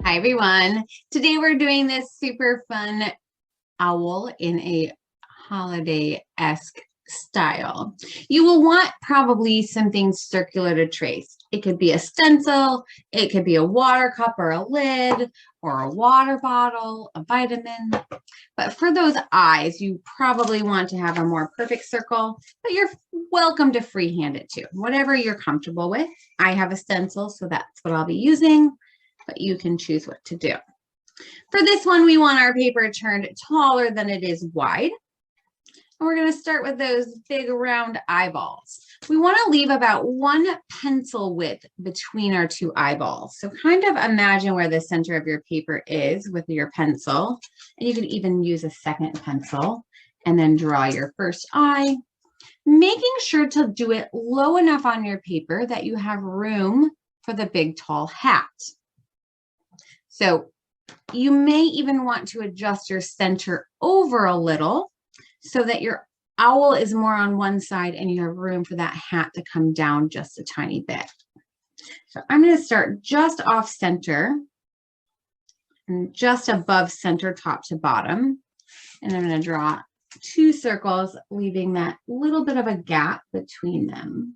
Hi everyone. Today we're doing this super fun owl in a holiday-esque style. You will want probably something circular to trace. It could be a stencil, it could be a water cup or a lid, or a water bottle, a vitamin. But for those eyes, you probably want to have a more perfect circle, but you're welcome to freehand it too, whatever you're comfortable with. I have a stencil, so that's what I'll be using, but you can choose what to do. For this one, we want our paper turned taller than it is wide. And we're going to start with those big round eyeballs. We want to leave about 1 pencil width between our 2 eyeballs. So kind of imagine where the center of your paper is with your pencil. And you can even use a second pencil and then draw your first eye. Making sure to do it low enough on your paper that you have room for the big tall hat. So you may even want to adjust your center over a little so that your owl is more on one side and you have room for that hat to come down just a tiny bit. So I'm going to start just off center and just above center, top to bottom. And I'm going to draw 2 circles, leaving that little bit of a gap between them.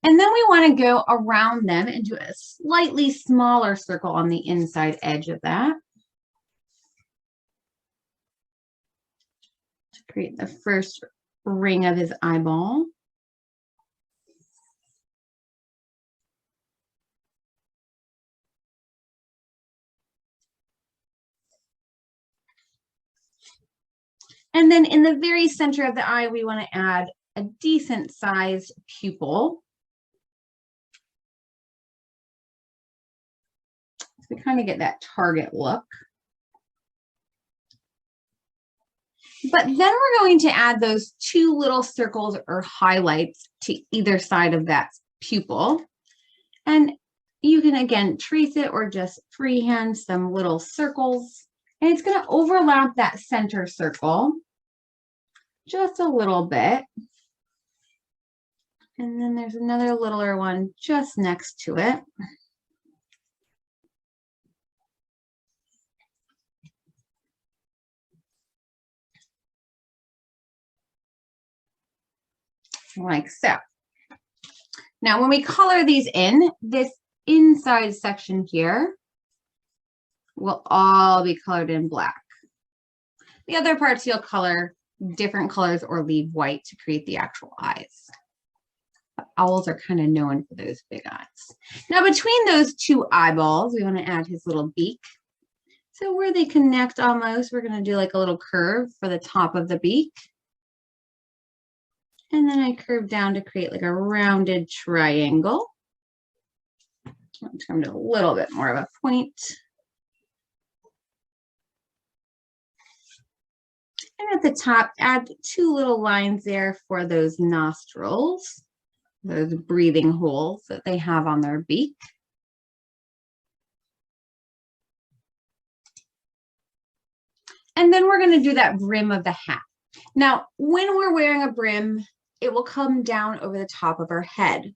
And then we want to go around them and do a slightly smaller circle on the inside edge of that to create the first ring of his eyeball. And then in the very center of the eye, we want to add a decent sized pupil. We kind of get that target look. But then we're going to add those 2 little circles or highlights to either side of that pupil. And you can again trace it or just freehand some little circles. And it's going to overlap that center circle just a little bit. And then there's another littler one just next to it. Like so. Now, when we color these in, this inside section here will all be colored in black. The other parts you'll color different colors or leave white to create the actual eyes. But owls are kind of known for those big eyes. Now, between those 2 eyeballs, we want to add his little beak. So where they connect almost, we're going to do like a little curve for the top of the beak. And then I curve down to create like a rounded triangle. I'll turn it a little bit more of a point. And at the top, add 2 little lines there for those nostrils, those breathing holes that they have on their beak. And then we're going to do that brim of the hat. Now, when we're wearing a brim, it will come down over the top of our head.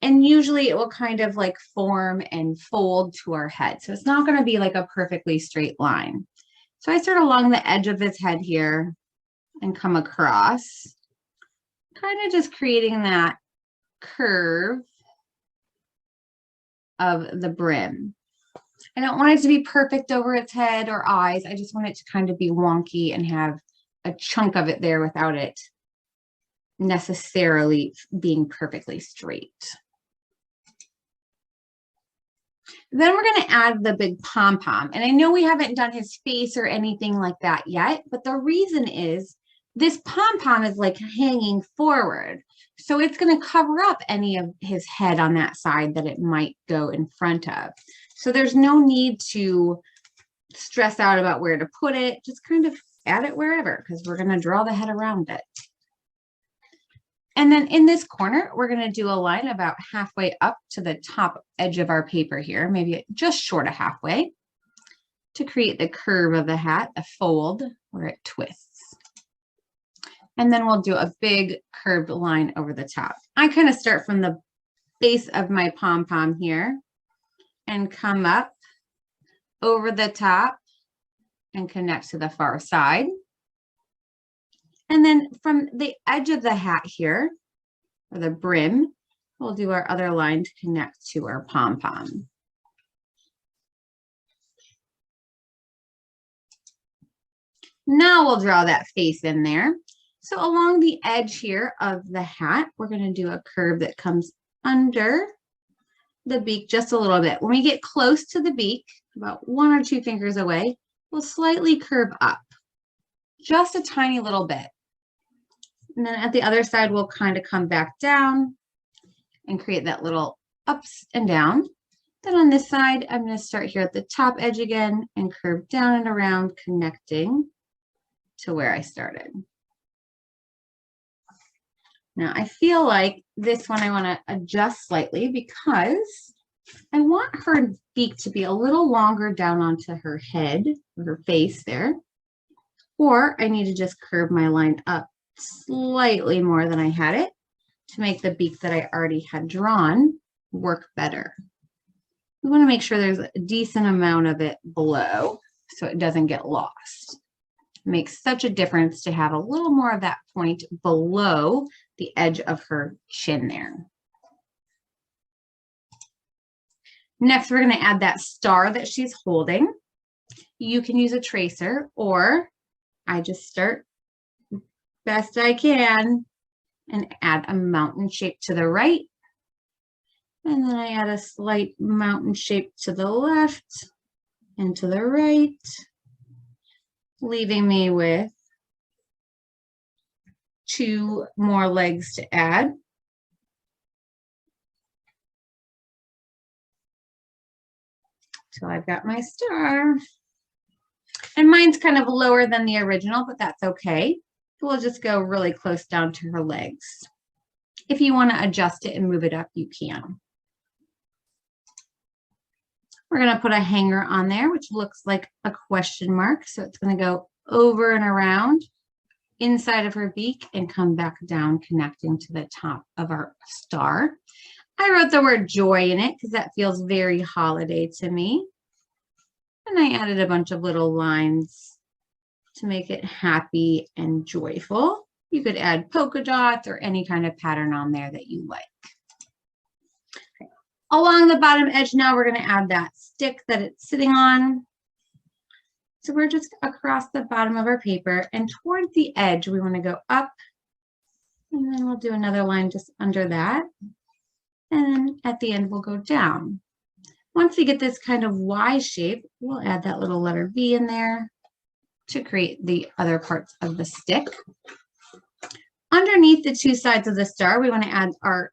And usually it will kind of like form and fold to our head. So it's not going to be like a perfectly straight line. So I start along the edge of his head here and come across, kind of just creating that curve of the brim. I don't want it to be perfect over its head or eyes. I just want it to kind of be wonky and have a chunk of it there without it necessarily being perfectly straight. Then we're going to add the big pom-pom. And I know we haven't done his face or anything like that yet, but the reason is this pom-pom is like hanging forward. So it's going to cover up any of his head on that side that it might go in front of. So there's no need to stress out about where to put it. Just kind of add it wherever, because we're going to draw the head around it. And then in this corner, we're going to do a line about halfway up to the top edge of our paper here, maybe just short of halfway, to create the curve of the hat, a fold where it twists. And then we'll do a big curved line over the top. I kind of start from the base of my pom-pom here and come up over the top and connect to the far side. And then from the edge of the hat here, or the brim, we'll do our other line to connect to our pom-pom. Now we'll draw that face in there. So along the edge here of the hat, we're going to do a curve that comes under the beak just a little bit. When we get close to the beak, about 1 or 2 fingers away, we'll slightly curve up, just a tiny little bit. And then at the other side, we'll kind of come back down and create that little ups and down. Then on this side, I'm going to start here at the top edge again and curve down and around, connecting to where I started. Now I feel like this one I want to adjust slightly because I want her beak to be a little longer down onto her head, her face there. Or I need to just curve my line up slightly more than I had it to make the beak that I already had drawn work better. We want to make sure there's a decent amount of it below so it doesn't get lost. It makes such a difference to have a little more of that point below the edge of her chin there. Next, we're going to add that star that she's holding. You can use a tracer, or I just start best I can and add a mountain shape to the right. And then I add a slight mountain shape to the left and to the right, leaving me with 2 more legs to add. So I've got my star. And mine's kind of lower than the original, but that's okay. We'll just go really close down to her legs. If you want to adjust it and move it up, you can. We're going to put a hanger on there, which looks like a question mark. So it's going to go over and around inside of her beak and come back down, connecting to the top of our star. I wrote the word joy in it because that feels very holiday to me. And I added a bunch of little lines to make it happy and joyful. You could add polka dots or any kind of pattern on there that you like. Okay. Along the bottom edge now, we're going to add that stick that it's sitting on. So we're just across the bottom of our paper, and towards the edge, we want to go up, and then we'll do another line just under that. And then at the end, we'll go down. Once we get this kind of Y shape, we'll add that little letter V in there to create the other parts of the stick. Underneath the 2 sides of the star, we want to add our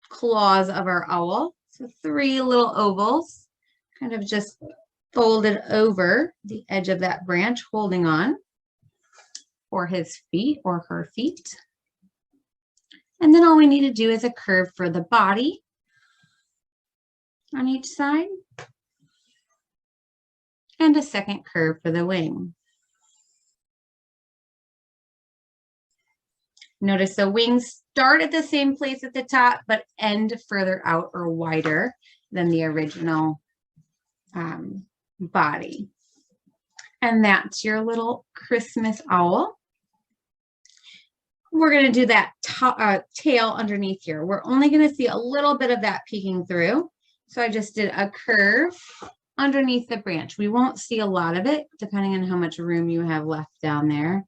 claws of our owl. So 3 little ovals, kind of just folded over the edge of that branch, holding on for his feet or her feet. And then all we need to do is a curve for the body on each side and a second curve for the wing. Notice the wings start at the same place at the top, but end further out or wider than the original body. And that's your little Christmas owl. We're going to do that tail underneath here. We're only going to see a little bit of that peeking through. So I just did a curve underneath the branch. We won't see a lot of it, depending on how much room you have left down there.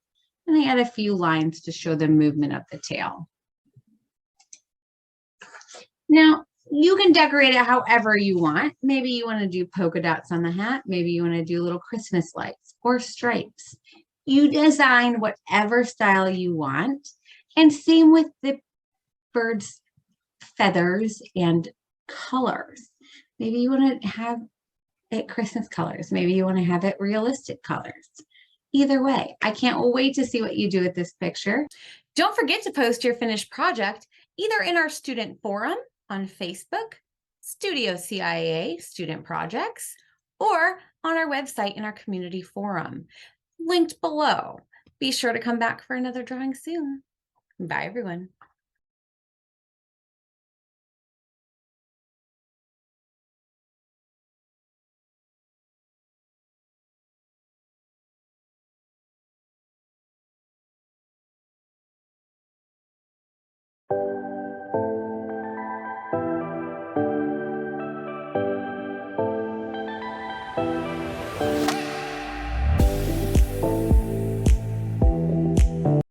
And I add a few lines to show the movement of the tail. Now, you can decorate it however you want. Maybe you want to do polka dots on the hat. Maybe you want to do little Christmas lights or stripes. You design whatever style you want. And same with the bird's feathers and colors. Maybe you want to have it Christmas colors. Maybe you want to have it realistic colors. Either way, I can't wait to see what you do with this picture. Don't forget to post your finished project either in our student forum on Facebook, Studio CIA Student Projects, or on our website in our community forum, linked below. Be sure to come back for another drawing soon. Bye, everyone.